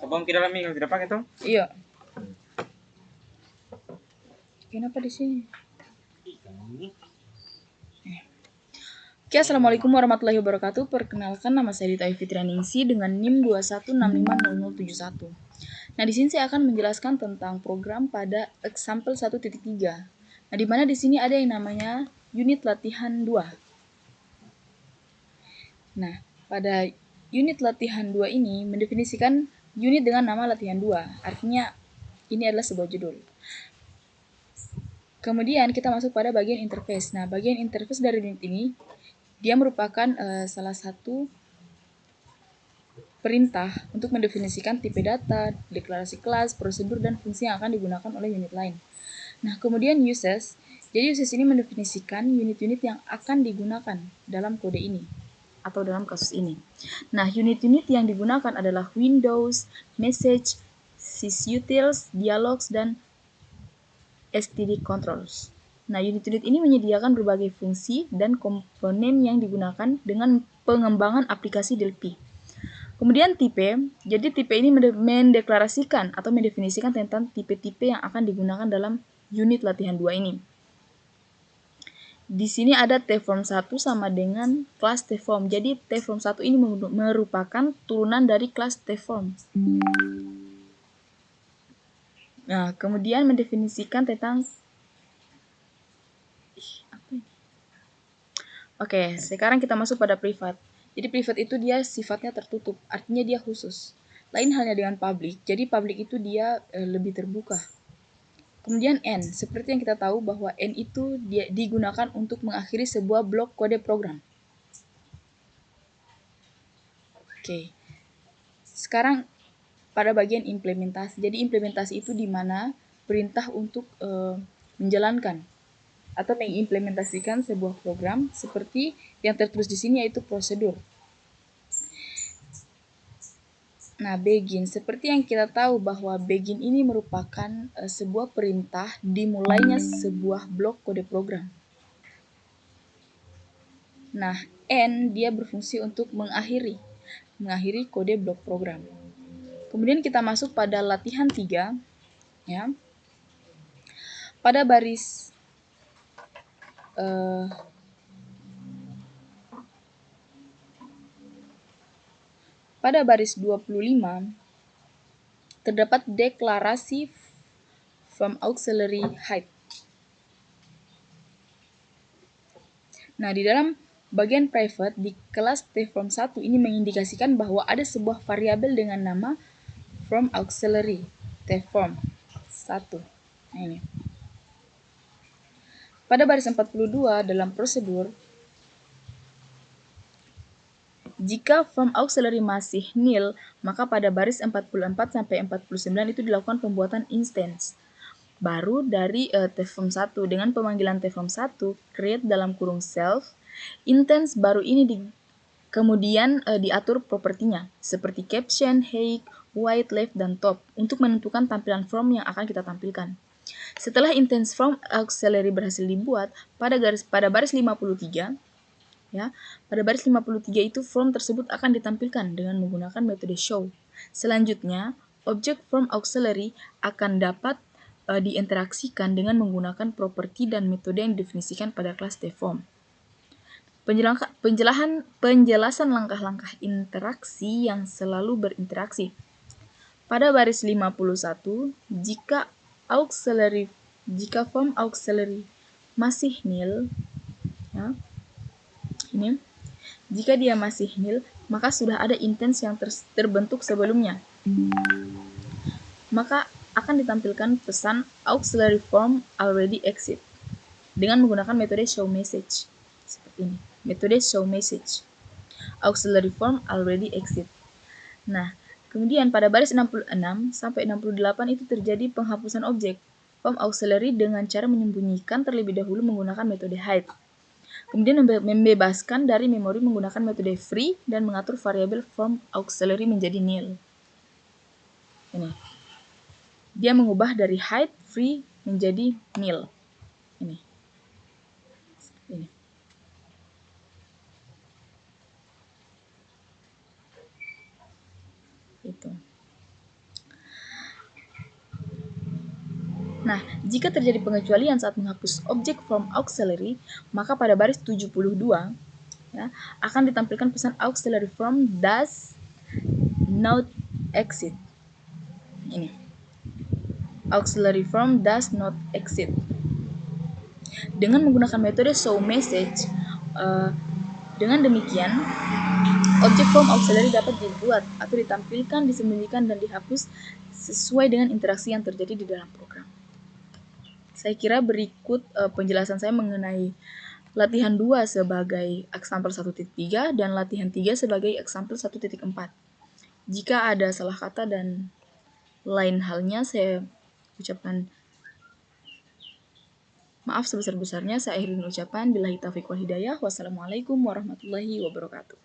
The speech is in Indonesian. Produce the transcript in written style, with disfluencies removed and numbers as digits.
Abang ke dalam minggu tidak pakai tuh? Iya. Kenapa di sini? Oke, assalamualaikum warahmatullahi wabarakatuh. Perkenalkan, nama saya Dita Fitrianingsi dengan NIM 21650071. Nah, di sini saya akan menjelaskan tentang program pada example 1.3. Nah, di mana di sini ada yang namanya unit latihan 2. Nah, pada unit latihan 2 ini mendefinisikan unit dengan nama latihan 2. Artinya ini adalah sebuah judul. Kemudian kita masuk pada bagian interface. Nah, bagian interface dari unit ini dia merupakan salah satu perintah untuk mendefinisikan tipe data, deklarasi kelas, prosedur, dan fungsi yang akan digunakan oleh unit lain. Nah, kemudian uses. Jadi uses ini mendefinisikan unit-unit yang akan digunakan dalam kode ini atau dalam kasus ini. Nah, unit-unit yang digunakan adalah Windows, Message, sysutils, dialogs, dan std controls. Nah, unit-unit ini menyediakan berbagai fungsi dan komponen yang digunakan dengan pengembangan aplikasi DLP. Kemudian tipe, jadi tipe ini mendeklarasikan atau mendefinisikan tentang tipe-tipe yang akan digunakan dalam unit latihan 2 ini. Di sini ada tform 1 sama dengan kelas tform. Jadi tform 1 ini merupakan turunan dari kelas tform. Nah, kemudian mendefinisikan tentang Oke, sekarang kita masuk pada privat. Jadi privat itu dia sifatnya tertutup, artinya dia khusus. Lain halnya dengan public, jadi public itu dia lebih terbuka. Kemudian N, seperti yang kita tahu bahwa N itu dia digunakan untuk mengakhiri sebuah blok kode program. Oke. Sekarang pada bagian implementasi. Jadi implementasi itu di mana perintah untuk menjalankan atau mengimplementasikan sebuah program seperti yang tertulis di sini yaitu prosedur. Nah, begin. Seperti yang kita tahu bahwa begin ini merupakan sebuah perintah dimulainya sebuah blok kode program. Nah, N dia berfungsi untuk mengakhiri kode blok program. Kemudian kita masuk pada latihan 3, ya. Pada baris pada baris 25 terdapat deklarasi from auxiliary height. Nah, di dalam bagian private di kelas tform 1 ini mengindikasikan bahwa ada sebuah variabel dengan nama from auxiliary tform 1. Nah, ini. Pada baris 42 dalam prosedur, jika from auxiliary masih nil, maka pada baris 44 sampai 49 itu dilakukan pembuatan instance baru dari tform 1 dengan pemanggilan tform 1 create dalam kurung self. Instance baru ini kemudian diatur propertinya seperti caption, height, width, left, dan top untuk menentukan tampilan from yang akan kita tampilkan. Setelah instance from auxiliary berhasil dibuat, pada baris 53, ya, pada baris 53 itu from tersebut akan ditampilkan dengan menggunakan metode show. Selanjutnya, objek from auxiliary akan dapat diinteraksikan dengan menggunakan properti dan metode yang didefinisikan pada kelas tform. Penjelasan langkah-langkah interaksi yang selalu berinteraksi. Pada baris 51, jika form auxiliary masih nil, ya, ini, jika dia masih nil, maka sudah ada instance yang terbentuk sebelumnya. Maka akan ditampilkan pesan auxiliary form already exist dengan menggunakan metode show message. Seperti ini. Metode show message. Auxiliary form already exist. Nah, kemudian pada baris 66 sampai 68 itu terjadi penghapusan objek form auxiliary dengan cara menyembunyikan terlebih dahulu menggunakan metode hide. Kemudian membebaskan dari memori menggunakan metode free dan mengatur variabel form auxiliary menjadi nil. Ini. Dia mengubah dari hide free menjadi nil. Ini. Itu. Nah, jika terjadi pengecualian saat menghapus objek from auxiliary, maka pada baris 72 ya, akan ditampilkan pesan auxiliary from does not exist. Ini. Auxiliary from does not exist. Dengan menggunakan metode show message, dengan demikian objek from auxiliary dapat dibuat atau ditampilkan, disembunyikan, dan dihapus sesuai dengan interaksi yang terjadi di dalam program. Saya kira berikut penjelasan saya mengenai latihan 2 sebagai example 1.3 dan latihan 3 sebagai example 1.4. Jika ada salah kata dan lain halnya, saya ucapkan maaf sebesar-besarnya. Saya akhiri ucapan. Billahi taufiq wal hidayah. Wassalamualaikum warahmatullahi wabarakatuh.